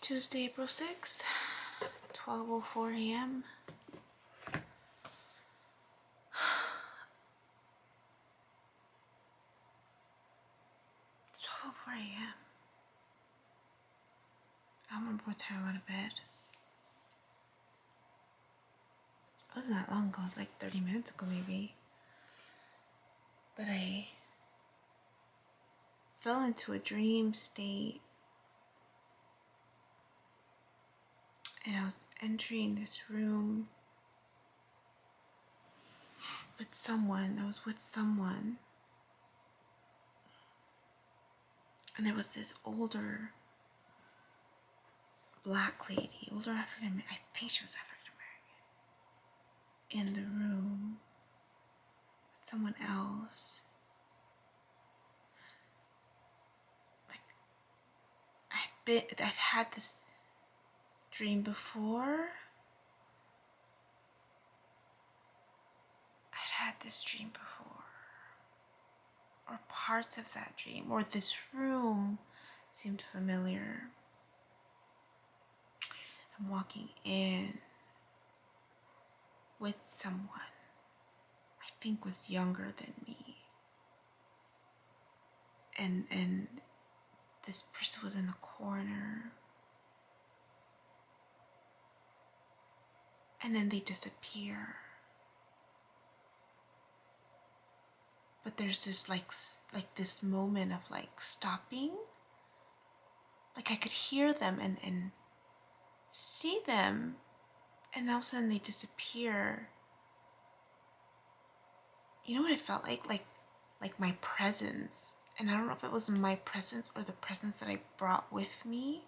Tuesday, April 6th, 12:04 a.m. It's 12:04 a.m. I don't remember what time I went to bed. It wasn't that long ago. It was like 30 minutes ago, maybe. But I fell into a dream state. And I was entering this room with someone. I was with someone. And there was this older black lady, older African American, I think she was African American, in the room with someone else. Like, I've had this dream before. I'd had this dream before. Or parts of that dream, or this room seemed familiar. I'm walking in with someone I think was younger than me. And this person was in the corner. And then they disappear. But there's this like this moment of like stopping. Like I could hear them and see them, and all of a sudden they disappear. You know what it felt like? Like my presence. And I don't know if it was my presence or the presence that I brought with me.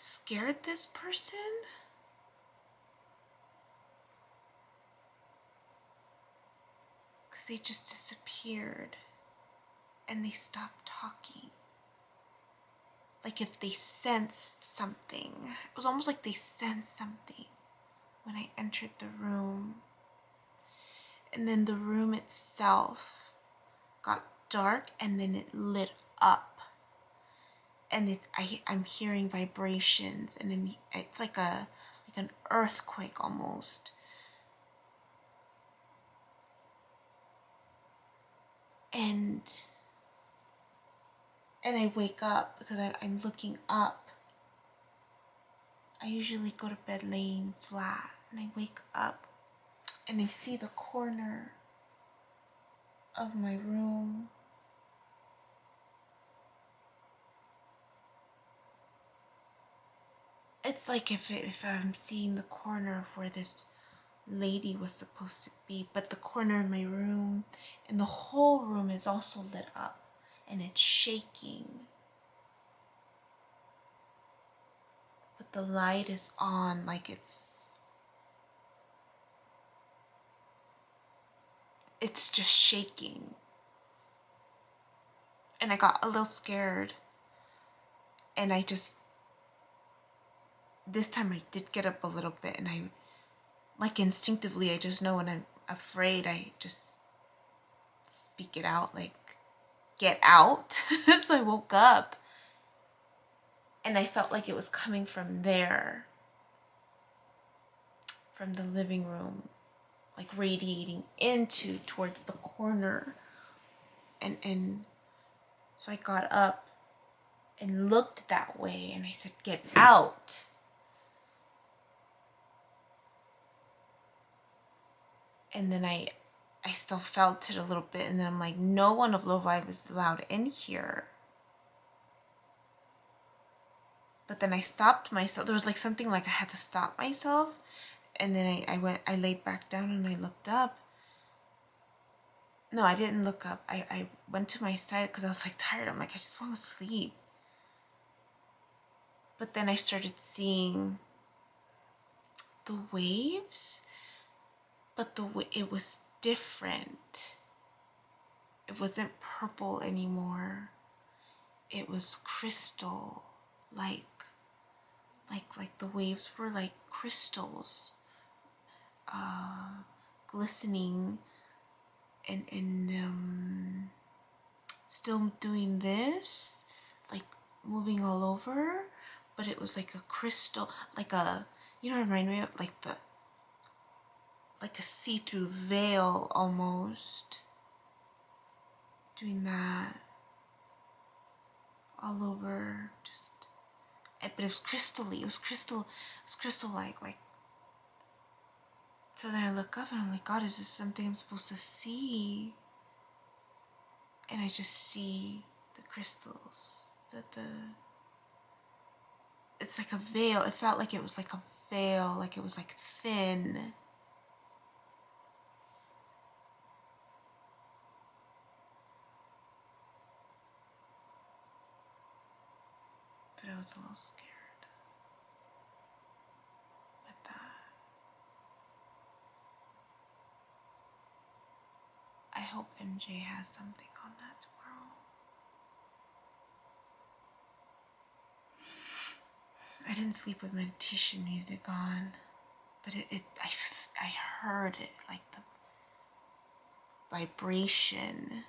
Scared this person. Because they just disappeared. And they stopped talking. Like if they sensed something. It was almost like they sensed something when I entered the room. And then the room itself got dark and then it lit up. And I'm hearing vibrations, and it's like an earthquake almost. And I wake up because I'm looking up. I usually go to bed laying flat, and I wake up and I see the corner of my room. It's like if I'm seeing the corner of where this lady was supposed to be, but the corner of my room and the whole room is also lit up and it's shaking. But the light is on, like it's just shaking. And I got a little scared. And this time I did get up a little bit, and I, like instinctively, I just know when I'm afraid, I just speak it out, like, get out. So I woke up, and I felt like it was coming from there, from the living room, like radiating towards the corner. And so I got up and looked that way, and I said, get out. And then I still felt it a little bit, and then I'm like, no one of low vibe is allowed in here. But then I stopped myself. There was like something like I had to stop myself. And then I laid back down and I looked up. No, I didn't look up. I went to my side because I was like tired. I'm like, I just want to sleep. But then I started seeing the waves, but it was different. It wasn't purple anymore. It was crystal, like the waves were like crystals, glistening, and still doing this, like moving all over, but it was like a crystal, like a, you know what it reminded me of? Like a see-through veil almost. Doing that all over, just, but it was crystally, it was crystal-like. So then I look up and I'm like, God, is this something I'm supposed to see? And I just see the crystals, it's like a veil. It felt like it was like a veil, like it was like thin. But I was a little scared with that. I hope MJ has something on that tomorrow. I didn't sleep with meditation music on, but I heard it, like the vibration,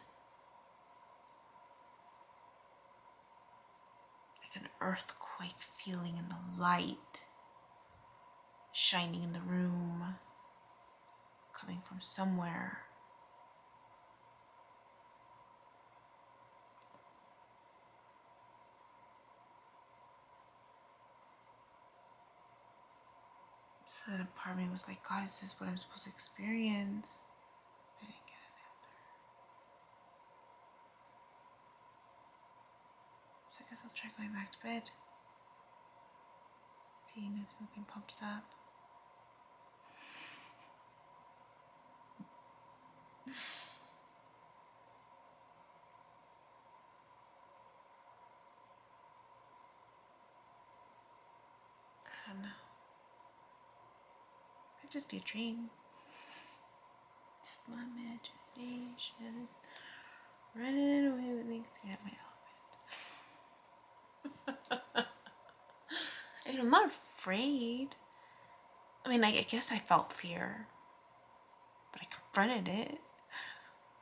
like an earthquake feeling in the light shining in the room, coming from somewhere. So then a part of me was like, God, is this what I'm supposed to experience? I didn't get an answer. So I guess I'll try going back to bed, seeing if something pops up. I don't know. Could just be a dream. Just my imagination running away with me. Forget my element. And I'm not afraid. I mean, I guess I felt fear, but I confronted it.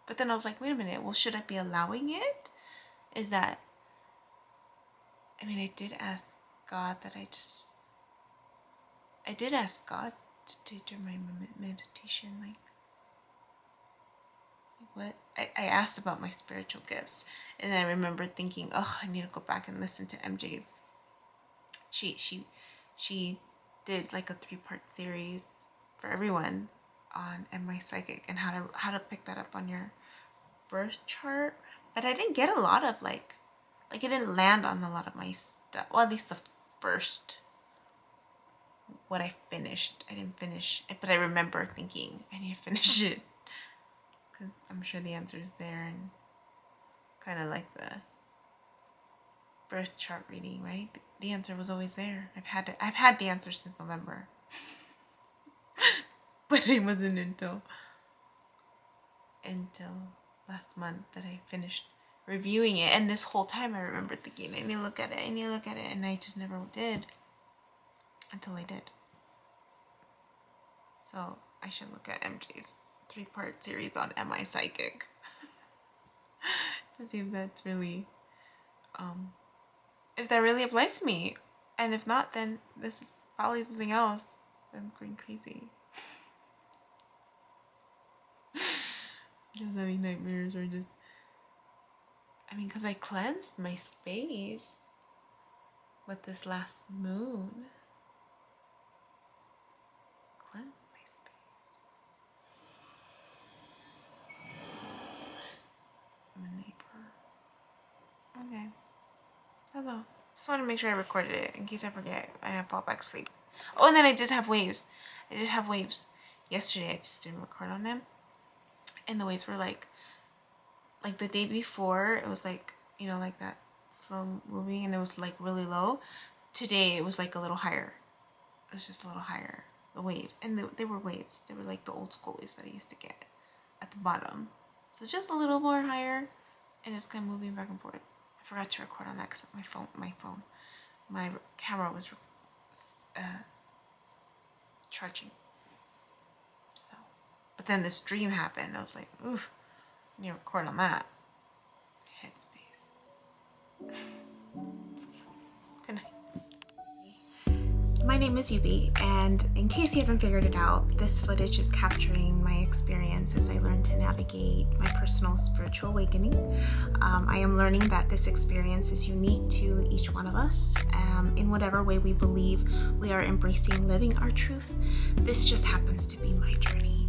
But then I was like, wait a minute. Well, should I be allowing it? Is that? I mean, I did ask God that I did ask God to do my meditation, like what I asked about my spiritual gifts, and then I remember thinking, oh, I need to go back and listen to MJ's. She did like a 3-part series for everyone on Am I Psychic and how to pick that up on your birth chart, but I didn't get a lot of like it didn't land on a lot of my stuff. Well, at least the first, what I finished. I didn't finish it, but I remember thinking I need to finish it because I'm sure the answer is there, and kind of like the birth chart reading, right? The answer was always there. I've had the answer since November, but it wasn't until last month that I finished reviewing it. And this whole time I remember thinking, I need to look at it, and I just never did until I did. So I should look at MJ's 3-part series on Am I Psychic to see if that's really, if that really applies to me. And if not, then this is probably something else. I'm going crazy. Just having nightmares or just, I mean, because I cleansed my space with this last moon. Cleansed my space. I'm a neighbor. Okay. Hello. Just want to make sure I recorded it in case I forget and I fall back asleep. Oh, and then I did have waves. Yesterday. I just didn't record on them. And the waves were like the day before, it was like, you know, like that slow moving, and it was like really low. Today it was like a little higher. It was just a little higher, the wave. And they were waves. They were like the old school waves that I used to get at the bottom. So just a little more higher and just kind of moving back and forth. I forgot to record on that because my camera was charging. So, but then this dream happened. I was like, oof. You record on that. Headspace. Good night. My name is Yubi, and in case you haven't figured it out, this footage is capturing my experience as I learn to navigate my personal spiritual awakening. I am learning that this experience is unique to each one of us, in whatever way we believe we are embracing living our truth. This just happens to be my journey.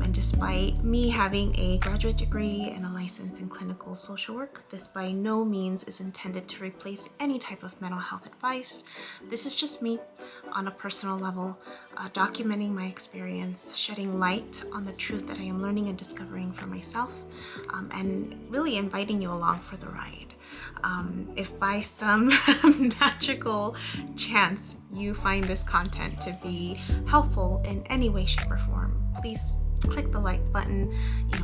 And despite me having a graduate degree and a license in clinical social work, this by no means is intended to replace any type of mental health advice. This is just me on a personal level, documenting my experience, shedding light on the truth that I am learning and discovering for myself, and really inviting you along for the ride. If by some magical chance you find this content to be helpful in any way, shape, or form, please click the like button,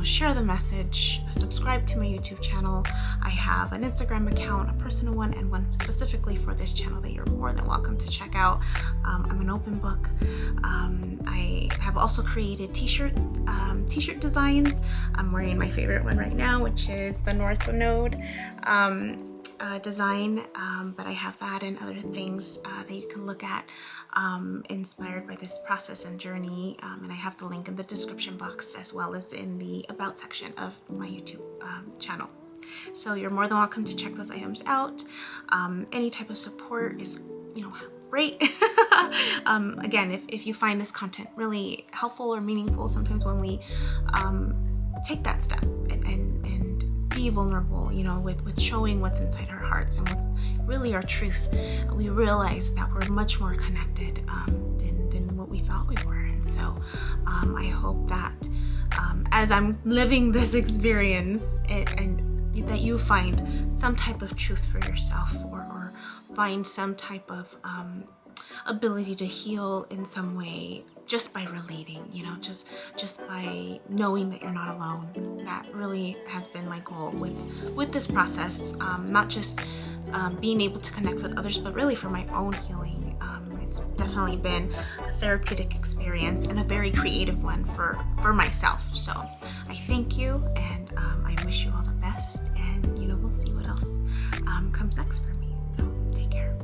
share the message, subscribe to my YouTube channel. I have an Instagram account, a personal one, and one specifically for this channel that you're more than welcome to check out. I'm an open book. I have also created t-shirt designs. I'm wearing my favorite one right now, which is the North Node design, but I have that and other things that you can look at inspired by this process and journey, and I have the link in the description box as well as in the about section of my YouTube channel. So you're more than welcome to check those items out. Any type of support is great. Again, if you find this content really helpful or meaningful, sometimes when we take that step and be vulnerable, with showing what's inside our hearts and what's really our truth, we realize that we're much more connected than what we thought we were. And so I hope that as I'm living this experience and that you find some type of truth for yourself, or find some type of ability to heal in some way just by relating, just by knowing that you're not alone. That really has been my goal with this process, not just being able to connect with others, but really for my own healing. It's definitely been a therapeutic experience and a very creative one for myself. So I thank you, and I wish you all the best, and we'll see what else comes next for me. So take care.